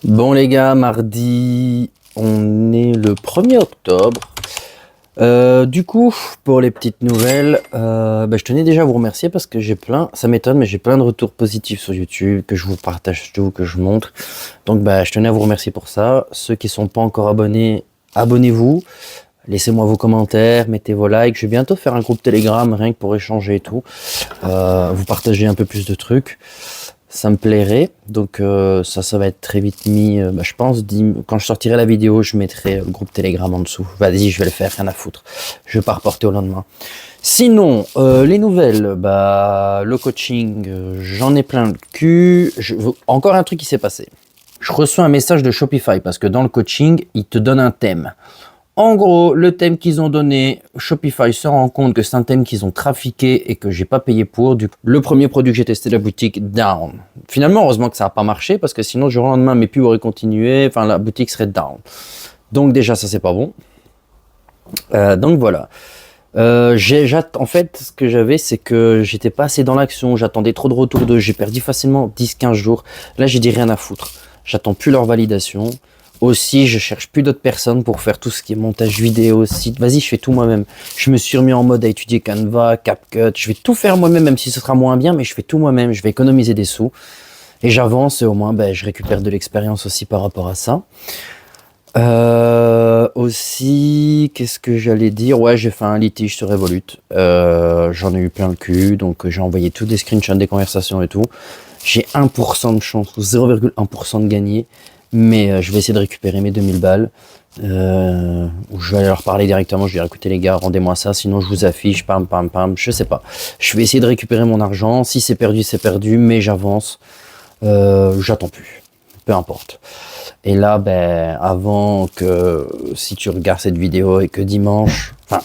Bon les gars, mardi, on est le 1er octobre. Du coup, pour les petites nouvelles, je tenais déjà à vous remercier parce que j'ai plein, ça m'étonne, mais j'ai plein de retours positifs sur YouTube, que je vous partage tout, que je montre. Donc je tenais à vous remercier pour ça. Ceux qui sont pas encore abonnés, abonnez-vous. Laissez-moi vos commentaires, mettez vos likes. Je vais bientôt faire un groupe Telegram, rien que pour échanger et tout. Vous partager un peu plus de trucs. Ça me plairait, donc ça va être très vite mis, je pense, quand je sortirai la vidéo, je mettrai le groupe Telegram en dessous. Vas-y, je vais le faire, rien à foutre. Je vais pas reporter au lendemain. Sinon, les nouvelles, le coaching, j'en ai plein le cul. Encore un truc qui s'est passé. Je reçois un message de Shopify, parce que dans le coaching, il te donne un thème. En gros, le thème qu'ils ont donné, Shopify se rend compte que c'est un thème qu'ils ont trafiqué et que j'ai pas payé pour. Le premier produit que j'ai testé de la boutique, down. Finalement, heureusement que ça n'a pas marché parce que sinon, du jour au lendemain, mes pubs auraient continué. Enfin, la boutique serait down. Donc déjà, ça c'est pas bon. Donc voilà. En fait, ce que j'avais, c'est que j'étais pas assez dans l'action. J'attendais trop de retours d'eux. J'ai perdu facilement 10-15 jours. Là, j'ai dit rien à foutre. J'attends plus leur validation. Aussi, je cherche plus d'autres personnes pour faire tout ce qui est montage vidéo, site. Vas-y, je fais tout moi-même. Je me suis remis en mode à étudier Canva, CapCut. Je vais tout faire moi-même, même si ce sera moins bien, mais je fais tout moi-même. Je vais économiser des sous. Et j'avance et au moins, je récupère de l'expérience aussi par rapport à ça. Aussi, qu'est-ce que j'allais dire? Ouais, j'ai fait un litige sur Revolut. J'en ai eu plein le cul, donc j'ai envoyé tous des screenshots des conversations et tout. J'ai 1% de chance, ou 0,1% de gagner. Mais je vais essayer de récupérer mes 2000 balles. Ou je vais aller leur parler directement. Je vais dire écoutez les gars, rendez-moi ça. Sinon je vous affiche, pam pam pam. Je sais pas. Je vais essayer de récupérer mon argent. Si c'est perdu, c'est perdu. Mais j'avance. J'attends plus. Peu importe. Et là, avant que si tu regardes cette vidéo et que dimanche, enfin,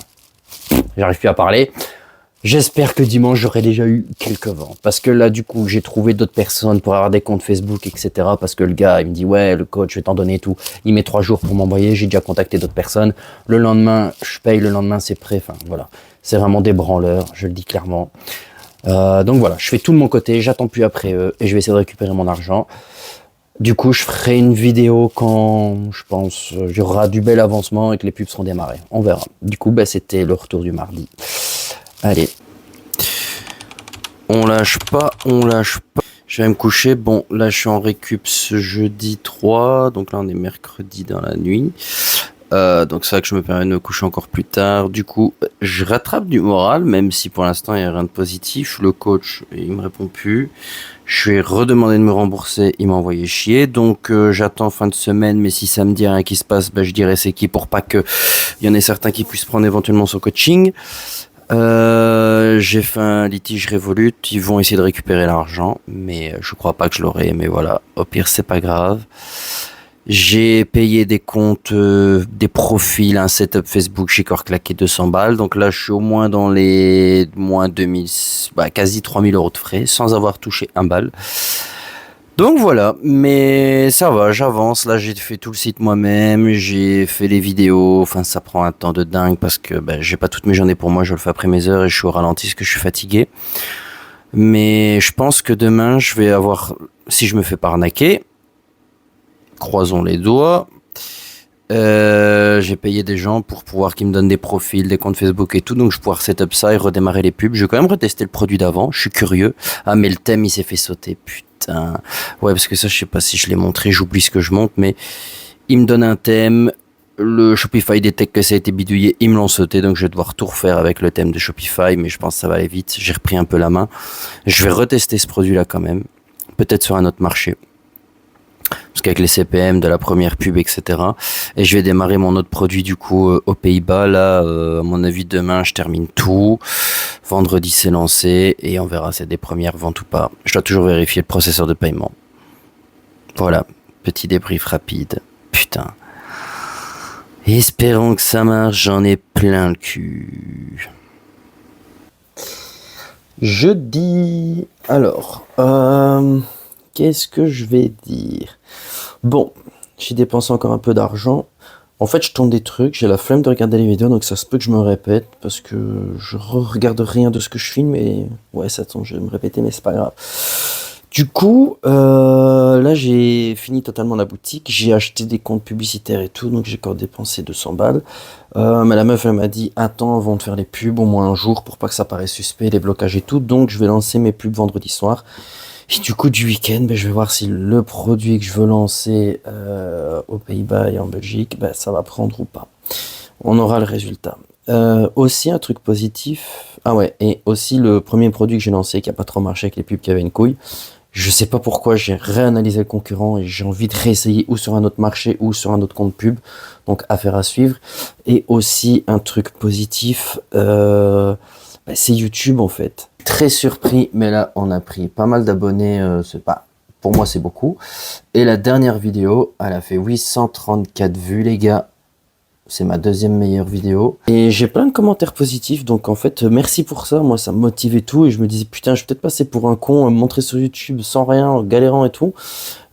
j'arrive plus à parler. J'espère que dimanche, j'aurai déjà eu quelques ventes. Parce que là, du coup, j'ai trouvé d'autres personnes pour avoir des comptes Facebook, etc. Parce que le gars, il me dit, ouais, le coach, je vais t'en donner tout. Il met 3 jours pour m'envoyer. J'ai déjà contacté d'autres personnes. Le lendemain, je paye. Le lendemain, c'est prêt. Enfin, voilà. C'est vraiment des branleurs. Je le dis clairement. Donc voilà, je fais tout de mon côté. J'attends plus après eux. Et je vais essayer de récupérer mon argent. Du coup, je ferai une vidéo quand, je pense, il y aura du bel avancement et que les pubs seront démarrées. On verra. Du coup, c'était le retour du mardi. Allez. On lâche pas, on lâche pas. Je vais me coucher. Bon, là, je suis en récup ce jeudi 3. Donc là, on est mercredi dans la nuit. Donc c'est vrai que je me permets de me coucher encore plus tard. Du coup, je rattrape du moral, même si pour l'instant, il n'y a rien de positif. Le coach, il me répond plus. Je vais redemander de me rembourser. Il m'a envoyé chier. Donc j'attends fin de semaine. Mais si ça me dit rien qui se passe, je dirai c'est qui pour pas que il y en ait certains qui puissent prendre éventuellement son coaching. J'ai fait un litige Revolut, ils vont essayer de récupérer l'argent, mais je crois pas que je l'aurai, mais voilà, au pire c'est pas grave. J'ai payé des comptes, des profils, un setup Facebook, j'ai encore claqué 200 balles, donc là je suis au moins dans les moins 2000, quasi 3000 euros de frais, sans avoir touché un balle. Donc voilà, mais ça va, j'avance. Là, j'ai fait tout le site moi-même, j'ai fait les vidéos. Enfin, ça prend un temps de dingue parce que j'ai pas toutes mes journées pour moi. Je le fais après mes heures et je suis au ralenti parce que je suis fatigué. Mais je pense que demain, je vais avoir, si je me fais pas arnaquer, croisons les doigts. J'ai payé des gens pour pouvoir qu'ils me donnent des profils, des comptes Facebook et tout, donc je vais pouvoir setup ça et redémarrer les pubs. Je vais quand même retester le produit d'avant, je suis curieux. Ah mais le thème il s'est fait sauter, putain. Ouais parce que ça je sais pas si je l'ai montré, j'oublie ce que je monte, mais il me donne un thème, le Shopify détecte que ça a été bidouillé, ils me l'ont sauté, donc je vais devoir tout refaire avec le thème de Shopify, mais je pense que ça va aller vite, j'ai repris un peu la main. Je vais retester ce produit là quand même, peut-être sur un autre marché. Parce qu'avec les CPM de la première pub, etc. Et je vais démarrer mon autre produit du coup aux Pays-Bas. Là, à mon avis, demain, je termine tout. Vendredi, c'est lancé et on verra si c'est des premières ventes ou pas. Je dois toujours vérifier le processeur de paiement. Voilà, petit débrief rapide. Putain. Espérons que ça marche, j'en ai plein le cul. Jeudi. Alors, qu'est-ce que je vais dire? Bon, j'ai dépensé encore un peu d'argent. En fait, je tourne des trucs, j'ai la flemme de regarder les vidéos, donc ça se peut que je me répète, parce que je regarde rien de ce que je filme, et ouais, ça tombe, je vais me répéter, mais c'est pas grave. Du coup, là j'ai fini totalement la boutique, j'ai acheté des comptes publicitaires et tout, donc j'ai encore dépensé 200 balles. Mais la meuf elle m'a dit attends avant de faire les pubs au moins un jour pour pas que ça paraisse suspect, les blocages et tout, donc je vais lancer mes pubs vendredi soir. Et du coup du week-end, ben, je vais voir si le produit que je veux lancer aux Pays-Bas et en Belgique, ben, ça va prendre ou pas. On aura le résultat. Aussi un truc positif, ah ouais, et aussi le premier produit que j'ai lancé qui a pas trop marché avec les pubs qui avaient une couille. Je sais pas pourquoi j'ai réanalysé le concurrent et j'ai envie de réessayer ou sur un autre marché ou sur un autre compte pub. Donc affaire à suivre. Et aussi un truc positif, bah, c'est YouTube en fait. Très surpris, mais là on a pris pas mal d'abonnés. C'est pas, pour moi c'est beaucoup. Et la dernière vidéo, elle a fait 834 vues les gars. C'est ma deuxième meilleure vidéo. Et j'ai plein de commentaires positifs, donc en fait, merci pour ça. Moi, ça me motive et tout. Et je me disais, putain, je suis peut-être passé pour un con à me montrer sur YouTube sans rien, en galérant et tout.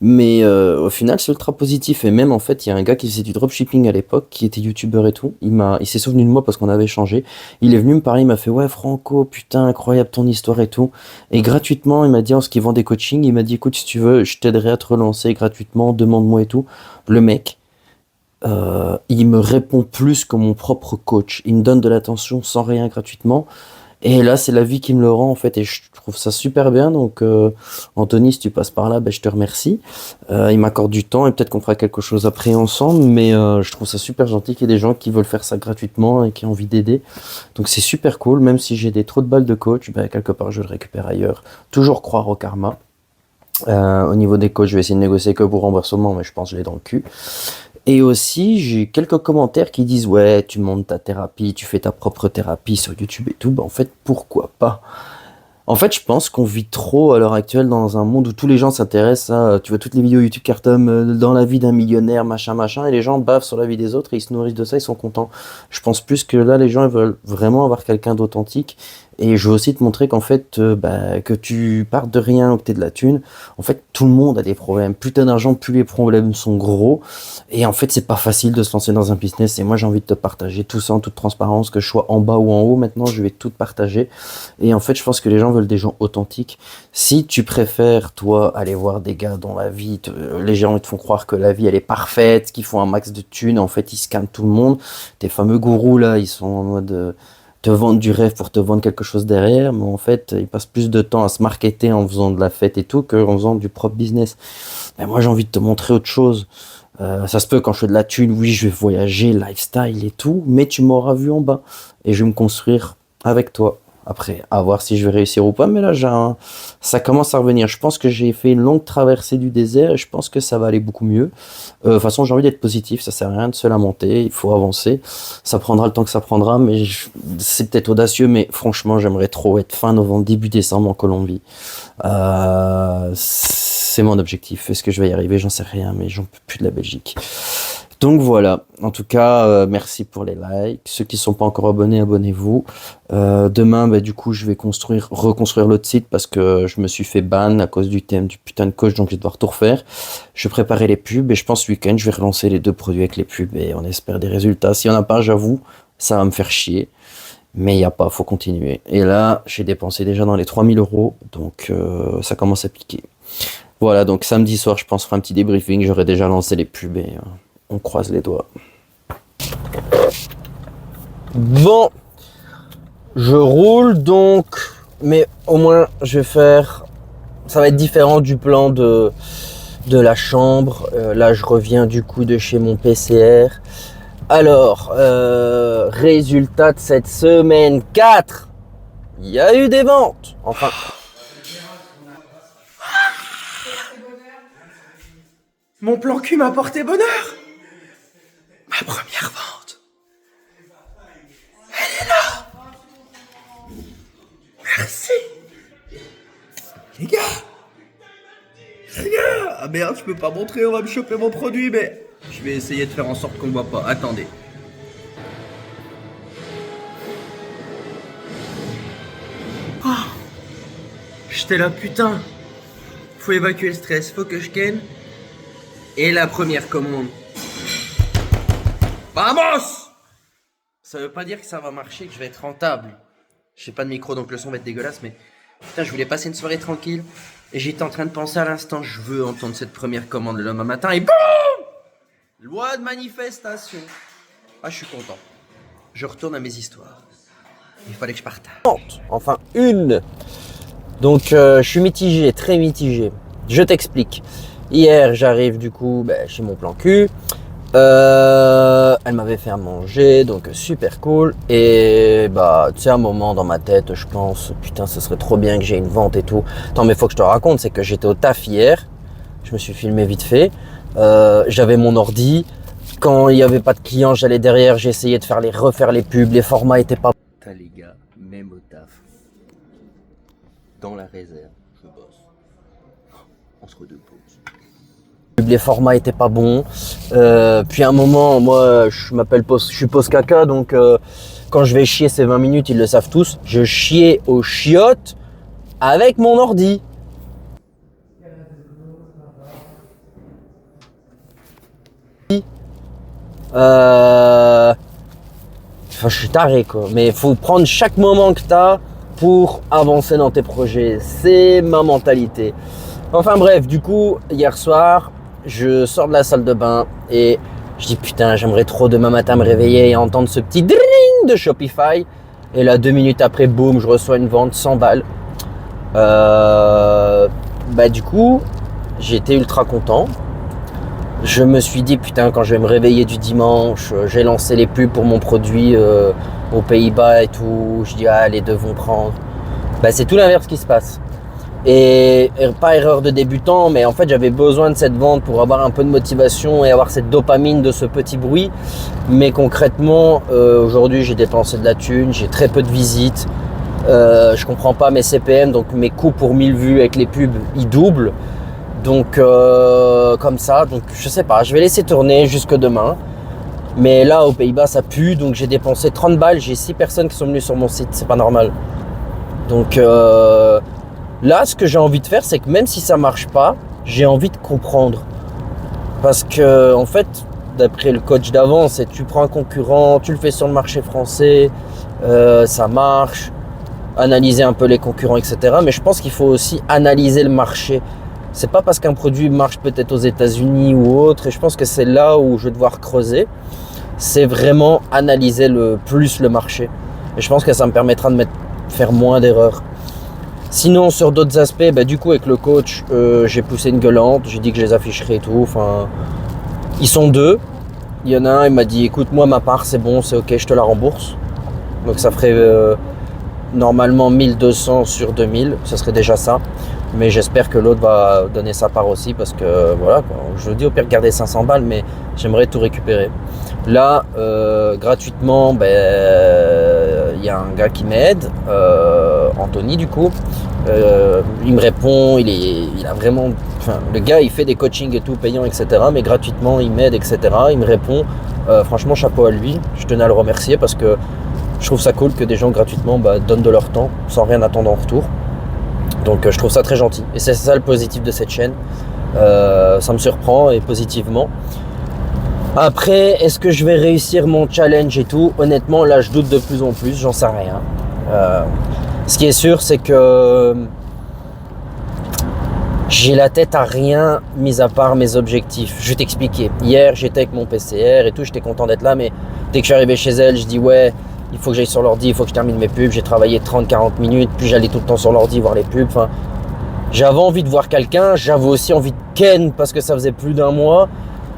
Mais au final, c'est ultra positif. Et même, en fait, il y a un gars qui faisait du dropshipping à l'époque, qui était youtubeur et tout. Il s'est souvenu de moi parce qu'on avait échangé. Il est venu me parler, il m'a fait, ouais, Franco, putain, incroyable ton histoire et tout. Et gratuitement, il m'a dit, en ce qu'il vend des coachings, il m'a dit, écoute, si tu veux, je t'aiderai à te relancer gratuitement, demande-moi et tout. Le mec, il me répond plus que mon propre coach. Il me donne de l'attention sans rien gratuitement. Et là, c'est la vie qui me le rend en fait. Et je trouve ça super bien. Donc, Anthony, si tu passes par là, ben, je te remercie. Il m'accorde du temps et peut-être qu'on fera quelque chose après ensemble. Mais je trouve ça super gentil qu'il y ait des gens qui veulent faire ça gratuitement et qui ont envie d'aider. Donc, c'est super cool. Même si j'ai des trop de balles de coach, ben, quelque part, je le récupère ailleurs. Toujours croire au karma. Au niveau des coachs, je vais essayer de négocier que pour remboursement, mais je pense que je l'ai dans le cul. Et aussi, j'ai quelques commentaires qui disent ouais, tu montes ta thérapie, tu fais ta propre thérapie sur YouTube et tout. Bah, en fait, pourquoi pas? En fait, je pense qu'on vit trop à l'heure actuelle dans un monde où tous les gens s'intéressent à, tu vois, toutes les vidéos YouTube cartonnent dans la vie d'un millionnaire, machin, machin, et les gens bavent sur la vie des autres et ils se nourrissent de ça, ils sont contents. Je pense plus que là, les gens ils veulent vraiment avoir quelqu'un d'authentique. Et je veux aussi te montrer qu'en fait, bah, que tu partes de rien ou que t'aies de la thune, en fait, tout le monde a des problèmes. Plus t'as d'argent, plus les problèmes sont gros. Et en fait, c'est pas facile de se lancer dans un business. Et moi, j'ai envie de te partager tout ça en toute transparence, que je sois en bas ou en haut. Maintenant, je vais tout partager. Et en fait, je pense que les gens veulent des gens authentiques. Si tu préfères, toi, aller voir des gars dont la vie, les gens ils te font croire que la vie, elle est parfaite, qu'ils font un max de thunes, en fait, ils scannent tout le monde. Tes fameux gourous, là, ils sont en mode te vendre du rêve pour te vendre quelque chose derrière, mais en fait, ils passent plus de temps à se marketer en faisant de la fête et tout qu'en faisant du propre business. Mais moi, j'ai envie de te montrer autre chose. Ça se peut quand je fais de la thune, oui, je vais voyager, lifestyle et tout, mais tu m'auras vu en bas et je vais me construire avec toi. Après, à voir si je vais réussir ou pas, mais là, ça commence à revenir. Je pense que j'ai fait une longue traversée du désert et je pense que ça va aller beaucoup mieux. De toute façon, j'ai envie d'être positif, ça sert à rien de se lamenter, il faut avancer. Ça prendra le temps que ça prendra, mais c'est peut-être audacieux, mais franchement, j'aimerais trop être fin novembre, début décembre en Colombie. C'est mon objectif. Est-ce que je vais y arriver? J'en sais rien, mais j'en peux plus de la Belgique. Donc voilà, en tout cas, merci pour les likes. Ceux qui ne sont pas encore abonnés, abonnez-vous. Demain, bah, du coup, je vais reconstruire l'autre site parce que je me suis fait ban à cause du thème du putain de coach, donc je vais devoir tout refaire. Je vais préparer les pubs et je pense ce week-end, je vais relancer les deux produits avec les pubs et on espère des résultats. S'il n'y en a pas, j'avoue, ça va me faire chier. Mais il n'y a pas, faut continuer. Et là, j'ai dépensé déjà dans les 3 000 €, donc ça commence à piquer. Voilà, donc samedi soir, je pense, faire un petit débriefing. J'aurai déjà lancé les pubs et on croise les doigts. Bon, je roule donc, mais au moins je vais faire, ça va être différent du plan de la chambre. Là, je reviens du coup de chez mon PCR. Alors, résultat de cette semaine 4, il y a eu des ventes. Enfin. Mon plan cul m'a porté bonheur. Ma première vente. Elle est là. Merci. Les gars. Ah merde, je peux pas montrer, on va me choper mon produit, mais je vais essayer de faire en sorte qu'on le voit pas. Attendez. Oh. J'étais là, putain. Faut évacuer le stress, faut que je ken. Et la première commande. Vamos! Ça veut pas dire que ça va marcher, que je vais être rentable. J'ai pas de micro donc le son va être dégueulasse, mais putain, je voulais passer une soirée tranquille. Et j'étais en train de penser à l'instant, je veux entendre cette première commande le lendemain matin et boum! Loi de manifestation. Ah, je suis content. Je retourne à mes histoires. Il fallait que je partage. Enfin, une. Donc, je suis mitigé, très mitigé. Je t'explique. Hier, j'arrive du coup chez mon plan cul. Elle m'avait fait à manger, donc super cool. Et tu sais, un moment dans ma tête, je pense, putain, ce serait trop bien que j'ai une vente et tout. Attends, mais faut que je te raconte, c'est que j'étais au taf hier. Je me suis filmé vite fait. J'avais mon ordi. Quand il n'y avait pas de clients, j'allais derrière, j'essayais de refaire les pubs. Les formats étaient pas. T'as les gars, même au taf, dans la réserve, je bosse. On se redepose. Les formats étaient pas bons. Puis à un moment, moi, je suis pause caca, donc quand je vais chier ces 20 minutes, ils le savent tous. Je chiais aux chiottes avec mon ordi. Enfin, je suis taré quoi. Mais il faut prendre chaque moment que tu as pour avancer dans tes projets. C'est ma mentalité. Enfin bref, du coup, hier soir, je sors de la salle de bain et je dis putain, j'aimerais trop demain matin me réveiller et entendre ce petit dring de Shopify. Et là, 2 minutes après, boum, je reçois une vente 100 balles. Du coup, j'ai été ultra content. Je me suis dit putain, quand je vais me réveiller du dimanche, j'ai lancé les pubs pour mon produit aux Pays-Bas et tout. Je dis les deux vont prendre. C'est tout l'inverse qui se passe. Et pas erreur de débutant, mais en fait j'avais besoin de cette vente pour avoir un peu de motivation et avoir cette dopamine de ce petit bruit. Mais concrètement, aujourd'hui j'ai dépensé de la thune, j'ai très peu de visites. Je comprends pas mes CPM, donc mes coûts pour 1000 vues avec les pubs, ils doublent. Donc comme ça, donc je sais pas, je vais laisser tourner jusque demain. Mais là aux Pays-Bas ça pue, donc j'ai dépensé 30 balles, j'ai 6 personnes qui sont venues sur mon site, c'est pas normal. Donc là ce que j'ai envie de faire, c'est que même si ça marche pas, j'ai envie de comprendre. Parce que en fait, d'après le coach d'avant, c'est tu prends un concurrent, tu le fais sur le marché français, ça marche, analyser un peu les concurrents, etc. Mais je pense qu'il faut aussi analyser le marché. C'est pas parce qu'un produit marche peut-être aux États-Unis ou autre, et je pense que c'est là où je vais devoir creuser. C'est vraiment analyser le marché. Et je pense que ça me permettra de faire moins d'erreurs. Sinon, sur d'autres aspects, du coup, avec le coach, j'ai poussé une gueulante, j'ai dit que je les afficherais et tout. Enfin, ils sont deux. Il y en a un, il m'a dit, écoute, moi, ma part, c'est bon, c'est ok, je te la rembourse. Donc, ça ferait normalement 1200 sur 2000, ce serait déjà ça. Mais j'espère que l'autre va donner sa part aussi parce que voilà, quoi. Je dis au pire garder 500 balles, mais j'aimerais tout récupérer. Là, gratuitement, y a un gars qui m'aide, Anthony du coup. Il me répond, il a vraiment, le gars il fait des coachings et tout payants, etc. Mais gratuitement il m'aide, etc. Il me répond. Franchement, chapeau à lui. Je tenais à le remercier parce que je trouve ça cool que des gens gratuitement donnent de leur temps sans rien attendre en retour. Donc je trouve ça très gentil. Et c'est ça le positif de cette chaîne. Ça me surprend et positivement. Après, est-ce que je vais réussir mon challenge et tout? Honnêtement, là, je doute de plus en plus. J'en sais rien. Ce qui est sûr, c'est que j'ai la tête à rien, mis à part mes objectifs. Je vais t'expliquer. Hier, j'étais avec mon PCR et tout. J'étais content d'être là. Mais dès que je suis arrivé chez elle, je dis ouais, il faut que j'aille sur l'ordi, il faut que je termine mes pubs. J'ai travaillé 30-40 minutes, puis j'allais tout le temps sur l'ordi voir les pubs. Enfin, j'avais envie de voir quelqu'un, j'avais aussi envie de ken parce que ça faisait plus d'un mois,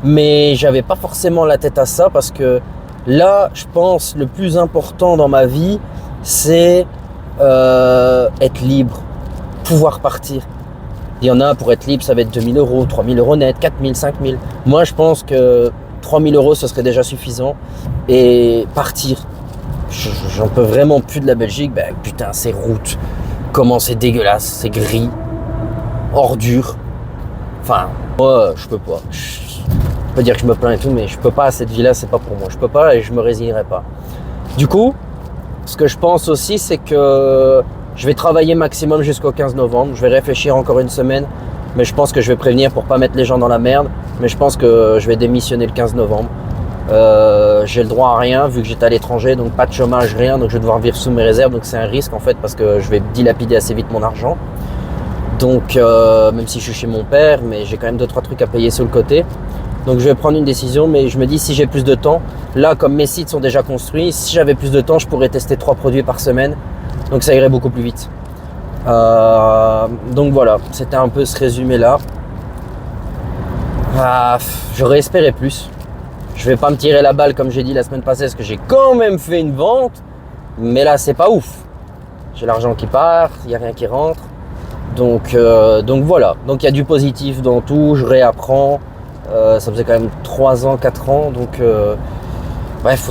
mais j'avais pas forcément la tête à ça parce que là, je pense, le plus important dans ma vie, c'est être libre, pouvoir partir. Il y en a, pour être libre, ça va être 2000 euros, 3000 euros net, 4000, 5000. Moi, je pense que 3000 euros, ce serait déjà suffisant. Et partir. J'en peux vraiment plus de la Belgique. Putain, ces routes, comment c'est dégueulasse, c'est gris, ordures. Enfin, moi, je peux pas. Je peux dire que je me plains et tout, mais je peux pas. Cette vie-là, c'est pas pour moi. Je peux pas et je me résignerai pas. Du coup, ce que je pense aussi, c'est que je vais travailler maximum jusqu'au 15 novembre. Je vais réfléchir encore une semaine, mais je pense que je vais prévenir pour pas mettre les gens dans la merde. Mais je pense que je vais démissionner le 15 novembre. J'ai le droit à rien vu que j'étais à l'étranger, donc pas de chômage, rien, donc je vais devoir vivre sous mes réserves, donc c'est un risque en fait parce que je vais dilapider assez vite mon argent. Donc même si je suis chez mon père, mais j'ai quand même 2-3 trucs à payer sur le côté. Donc je vais prendre une décision, mais je me dis si j'ai plus de temps, là comme mes sites sont déjà construits, si j'avais plus de temps, je pourrais tester 3 produits par semaine. Donc ça irait beaucoup plus vite. Donc voilà, c'était un peu ce résumé là. J'aurais espéré plus. Je vais pas me tirer la balle comme j'ai dit la semaine passée, parce que j'ai quand même fait une vente. Mais là c'est pas ouf. J'ai l'argent qui part, il n'y a rien qui rentre. Donc voilà, donc il y a du positif dans tout, je réapprends. Ça faisait quand même 3 ans, 4 ans, donc bref,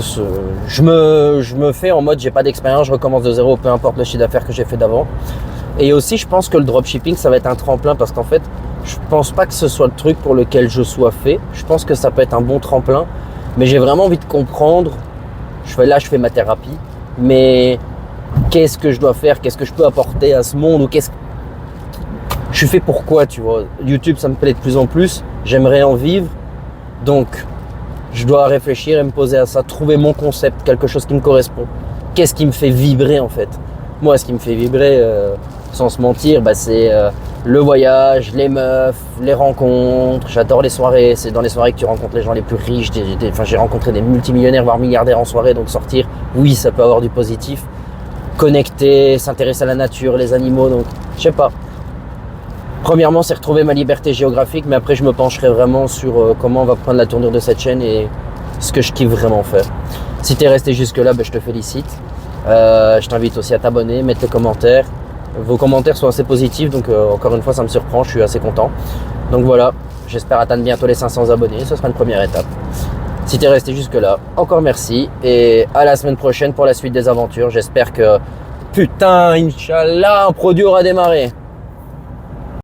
je me fais en mode j'ai pas d'expérience, je recommence de zéro, peu importe le chiffre d'affaires que j'ai fait d'avant. Et aussi je pense que le dropshipping ça va être un tremplin, parce qu'en fait je pense pas que ce soit le truc pour lequel je sois fait. Je pense que ça peut être un bon tremplin, mais j'ai vraiment envie de comprendre. Je fais ma thérapie, mais qu'est-ce que je dois faire, qu'est-ce que je peux apporter à ce monde, ou je suis fait pour quoi, tu vois. YouTube ça me plaît de plus en plus, j'aimerais en vivre, donc je dois réfléchir et me poser à ça, trouver mon concept, quelque chose qui me correspond. Qu'est-ce qui me fait vibrer en fait? Moi ce qui me fait vibrer, sans se mentir, c'est le voyage, les meufs, les rencontres. J'adore les soirées, c'est dans les soirées que tu rencontres les gens les plus riches. J'ai rencontré des multimillionnaires voire milliardaires en soirée, donc sortir, oui ça peut avoir du positif. Connecter, s'intéresser à la nature, les animaux, donc je sais pas. Premièrement, c'est retrouver ma liberté géographique, mais après je me pencherai vraiment sur comment on va prendre la tournure de cette chaîne et ce que je kiffe vraiment faire. Si tu es resté jusque là, je te félicite. Je t'invite aussi à t'abonner, mettre tes commentaires. Vos commentaires sont assez positifs, donc encore une fois ça me surprend, je suis assez content. Donc voilà, j'espère atteindre bientôt les 500 abonnés, ce sera une première étape. Si tu es resté jusque là, encore merci et à la semaine prochaine pour la suite des aventures. J'espère que, putain, Inch'Allah, un produit aura démarré.